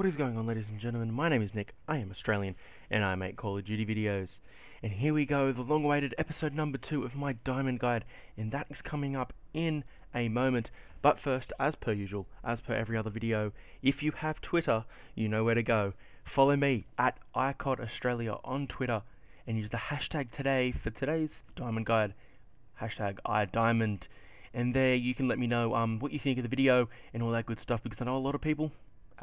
What is going on, ladies and gentlemen? My name is Nick, I am Australian, and I make Call of Duty videos. And here we go, the long-awaited episode number 2 of my Diamond Guide, and that is coming up in a moment. But first, as per usual, as per every other video, if you have Twitter, you know where to go. Follow me at iCODAustralia on Twitter, and use the hashtag today for today's Diamond Guide, hashtag iDiamond. And there you can let me know what you think of the video and all that good stuff, because I know a lot of people,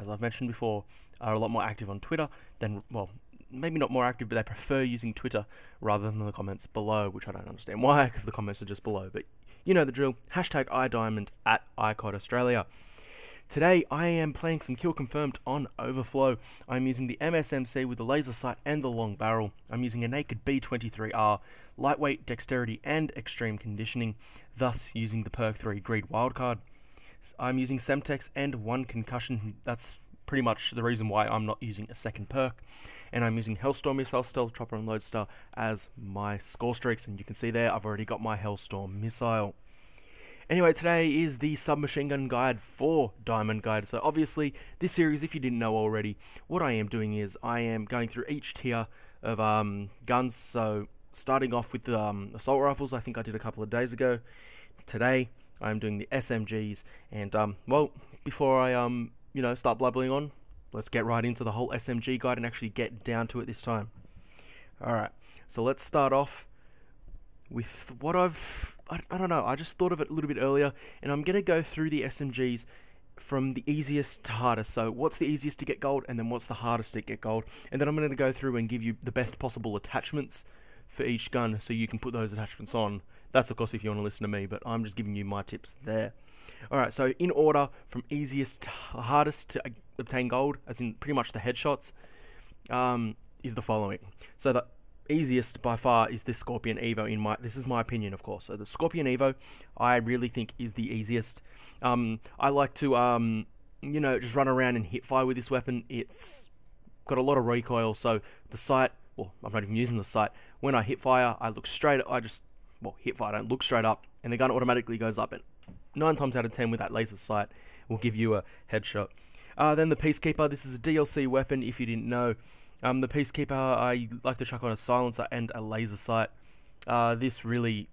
as I've mentioned before, are a lot more active on Twitter than, well, maybe not more active, but they prefer using Twitter rather than the comments below, which I don't understand why, because the comments are just below. But you know the drill, hashtag iDiamond at iCODAustralia. Today I am playing some Kill Confirmed on Overflow. I'm using the MSMC with the laser sight and the long barrel. I'm using a naked B23R, lightweight, dexterity and extreme conditioning, thus using the perk 3 greed wildcard. I'm using Semtex and 1 concussion. That's pretty much the reason why I'm not using a second perk. And I'm using Hellstorm Missile, Stealth Chopper and Lodestar as my score streaks. And you can see there, I've already got my Hellstorm Missile. Anyway, today is the submachine gun guide for Diamond Guide. So obviously, this series, if you didn't know already, what I am doing is I am going through each tier of guns. So starting off with the assault rifles, I think I did a couple of days ago. Today, I'm doing the SMGs, and well, before I start blabbering on, let's get right into the whole SMG guide and actually get down to it this time. Alright, so let's start off with what I don't know, I just thought of it a little bit earlier, and I'm going to go through the SMGs from the easiest to hardest. So what's the easiest to get gold, and then what's the hardest to get gold, and then I'm going to go through and give you the best possible attachments for each gun, so you can put those attachments on. That's of course if you want to listen to me, but I'm just giving you my tips there. Alright, so in order from easiest to hardest to obtain gold, as in pretty much the headshots, is the following. So the easiest by far is this Scorpion Evo. This is my opinion, of course. So the Scorpion Evo, I really think is the easiest. I like to just run around and hip fire with this weapon. It's got a lot of recoil, so the sight, well, I'm not even using the sight. When I hip fire, I look straight. Hip fire, I don't look straight up, and the gun automatically goes up. And 9 times out of 10 with that laser sight will give you a headshot. Then the Peacekeeper. This is a DLC weapon, if you didn't know. The Peacekeeper, I like to chuck on a silencer and a laser sight. This really,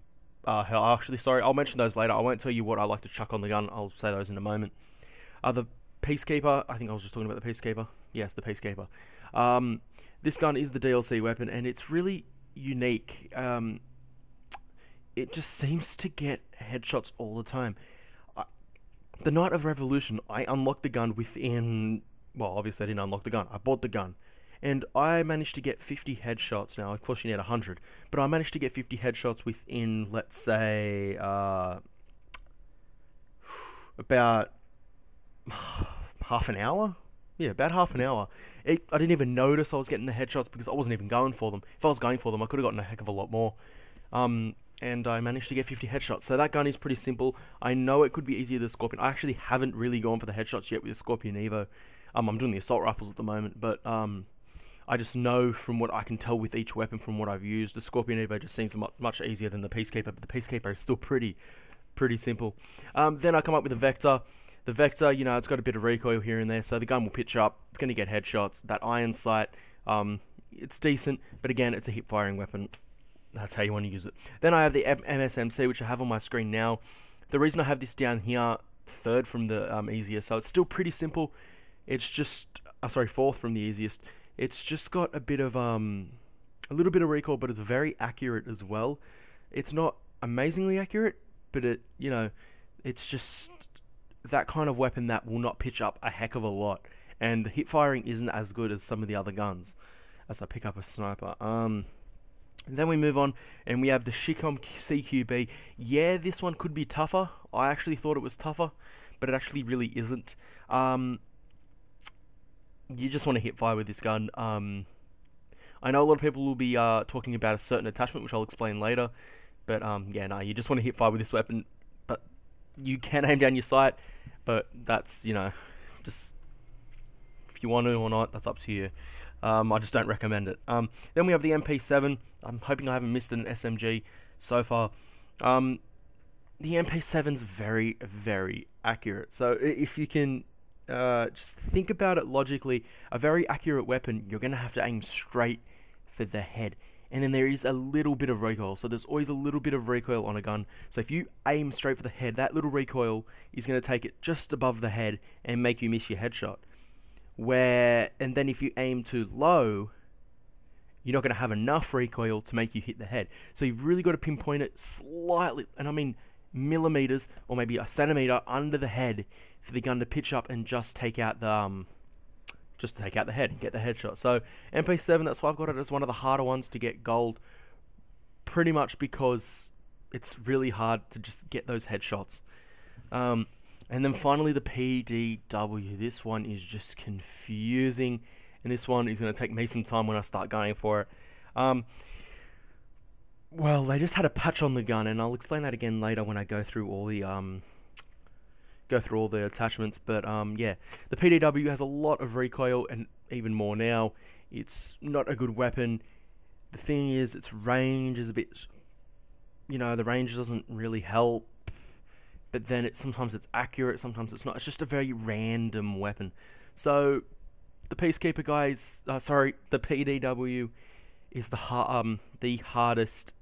sorry, I'll mention those later. I won't tell you what I like to chuck on the gun. I'll say those in a moment. The Peacekeeper, I think I was just talking about the Peacekeeper. Yes, the Peacekeeper. This gun is the DLC weapon, and it's really unique. It just seems to get headshots all the time. The night of Revolution, I unlocked the gun within, well, obviously I didn't unlock the gun, I bought the gun, and I managed to get 50 headshots. Now, of course you need 100, but I managed to get 50 headshots within, let's say, about half an hour? Yeah, about half an hour. I didn't even notice I was getting the headshots because I wasn't even going for them. If I was going for them, I could have gotten a heck of a lot more. And I managed to get 50 headshots. So that gun is pretty simple. I know it could be easier than the Scorpion. I actually haven't really gone for the headshots yet with the Scorpion Evo. I'm doing the assault rifles at the moment, but I just know from what I can tell with each weapon from what I've used, the Scorpion Evo just seems much easier than the Peacekeeper, but the Peacekeeper is still pretty simple. Then I come up with the Vector. The Vector, it's got a bit of recoil here and there, so the gun will pitch up. It's going to get headshots. That iron sight, it's decent, but again, it's a hip-firing weapon. That's how you want to use it. Then I have the MSMC, which I have on my screen now. The reason I have this down here, third from the easiest, so it's still pretty simple. It's just, fourth from the easiest. It's just got a bit of, a little bit of recoil, but it's very accurate as well. It's not amazingly accurate, but it's just that kind of weapon that will not pitch up a heck of a lot. And the hip firing isn't as good as some of the other guns. As I pick up a sniper. Then we move on, and we have the Shicom CQB. Yeah, this one could be tougher. I actually thought it was tougher, but it actually really isn't. You just want to hip fire with this gun. I know a lot of people will be talking about a certain attachment, which I'll explain later. But yeah, no, you just want to hip fire with this weapon. But you can aim down your sight, but that's, just if you want to or not, that's up to you. I just don't recommend it. Then we have the MP7. I'm hoping I haven't missed an SMG so far. The MP7's very, very accurate. So if you can just think about it logically. A very accurate weapon, you're going to have to aim straight for the head. And then there is a little bit of recoil, so there's always a little bit of recoil on a gun. So if you aim straight for the head, that little recoil is going to take it just above the head and make you miss your headshot. And then if you aim too low, you're not going to have enough recoil to make you hit the head. So you've really got to pinpoint it slightly, and I mean millimeters or maybe a centimeter under the head for the gun to pitch up and just take out the head and get the headshot. So MP7, that's why I've got it as one of the harder ones to get gold, pretty much because it's really hard to just get those headshots. And then finally the PDW. This one is just confusing, and this one is going to take me some time when I start going for it. Well, they just had a patch on the gun, and I'll explain that again later when I go through all the attachments. But yeah, the PDW has a lot of recoil, and even more now. It's not a good weapon. The thing is, its range is a bit, the range doesn't really help. But then sometimes it's accurate, sometimes it's not. It's just a very random weapon. So the Peacekeeper guys, the PDW is the hardest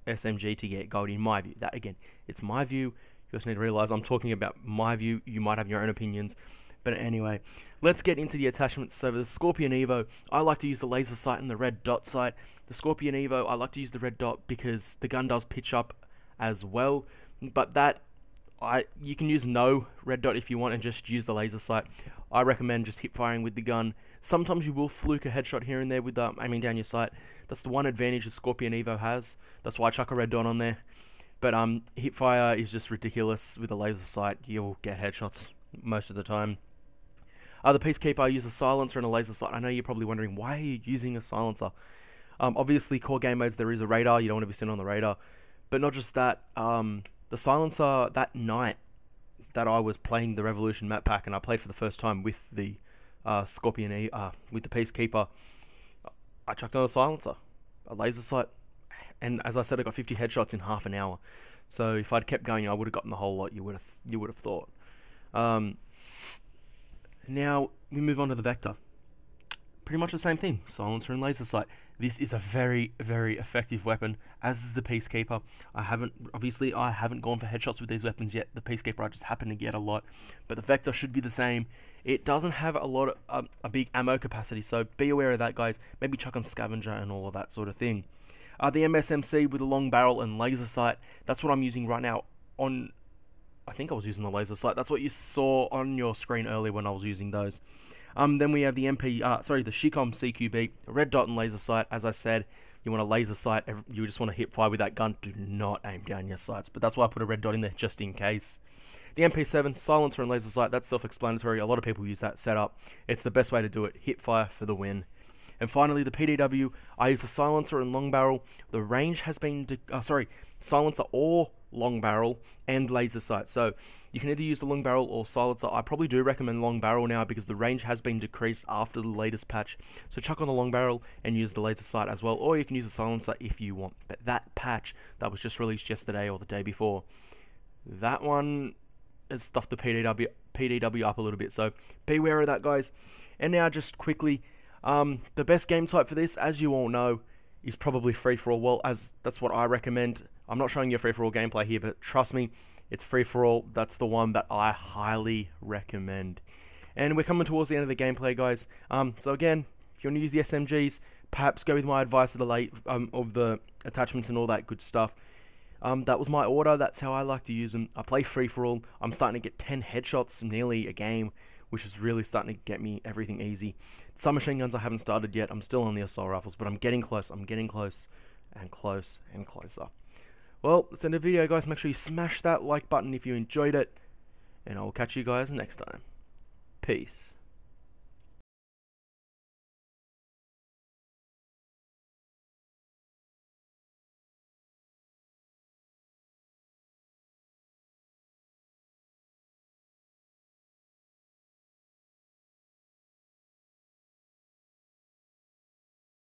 SMG to get gold in my view. That again, it's my view. You guys need to realize I'm talking about my view. You might have your own opinions. But anyway, let's get into the attachments. So the Scorpion Evo, I like to use the laser sight and the red dot sight. The Scorpion Evo, I like to use the red dot because the gun does pitch up as well. But you can use no red dot if you want and just use the laser sight. I recommend just hip firing with the gun. Sometimes you will fluke a headshot here and there with aiming down your sight. That's the one advantage the Scorpion Evo has. That's why I chuck a red dot on there. But hip fire is just ridiculous with a laser sight. You'll get headshots most of the time. The Peacekeeper, I use a silencer and a laser sight. I know you're probably wondering, why are you using a silencer? Obviously, core game modes, there is a radar. You don't want to be sitting on the radar. But not just that. The silencer, that night that I was playing the Revolution map pack, and I played for the first time with the with the Peacekeeper, I chucked on a silencer, a laser sight, and as I said, I got 50 headshots in half an hour. So if I'd kept going, I would have gotten the whole lot. You would have thought. Now we move on to the Vector. Pretty much the same thing, silencer and laser sight. This is a very, very effective weapon, as is the Peacekeeper. I haven't gone for headshots with these weapons yet. The Peacekeeper I just happen to get a lot, but the Vector should be the same. It doesn't have a big ammo capacity, so be aware of that, guys. Maybe chuck on scavenger and all of that sort of thing. The MSMC with a long barrel and laser sight, that's what I'm using right now I think I was using the laser sight. That's what you saw on your screen earlier when I was using those. Then we have the the Shicom CQB, red dot and laser sight. As I said, you want a laser sight. You just want to hip fire with that gun. Do not aim down your sights. But that's why I put a red dot in there, just in case. The MP7, silencer and laser sight, that's self-explanatory. A lot of people use that setup. It's the best way to do it. Hip fire for the win. And finally, the PDW, I use a silencer and long barrel. The range has been, silencer or long barrel and laser sight. So you can either use the long barrel or silencer. I probably do recommend long barrel now because the range has been decreased after the latest patch. So chuck on the long barrel and use the laser sight as well, or you can use the silencer if you want. But that patch that was just released yesterday or the day before, that one has stuffed the PDW up a little bit. So beware of that, guys. And now just quickly, the best game type for this, as you all know, is probably free-for-all. Well, that's what I recommend. I'm not showing you a free-for-all gameplay here, but trust me, it's free-for-all. That's the one that I highly recommend. And we're coming towards the end of the gameplay, guys. So again, if you want to use the SMGs, perhaps go with my advice of the attachments and all that good stuff. That was my order. That's how I like to use them. I play free-for-all. I'm starting to get 10 headshots nearly a game, which is really starting to get me everything easy. Some machine guns I haven't started yet. I'm still on the assault rifles, but I'm getting close. I'm getting close and close and closer. Well, that's the end of the video, guys. Make sure you smash that like button if you enjoyed it, and I will catch you guys next time. Peace.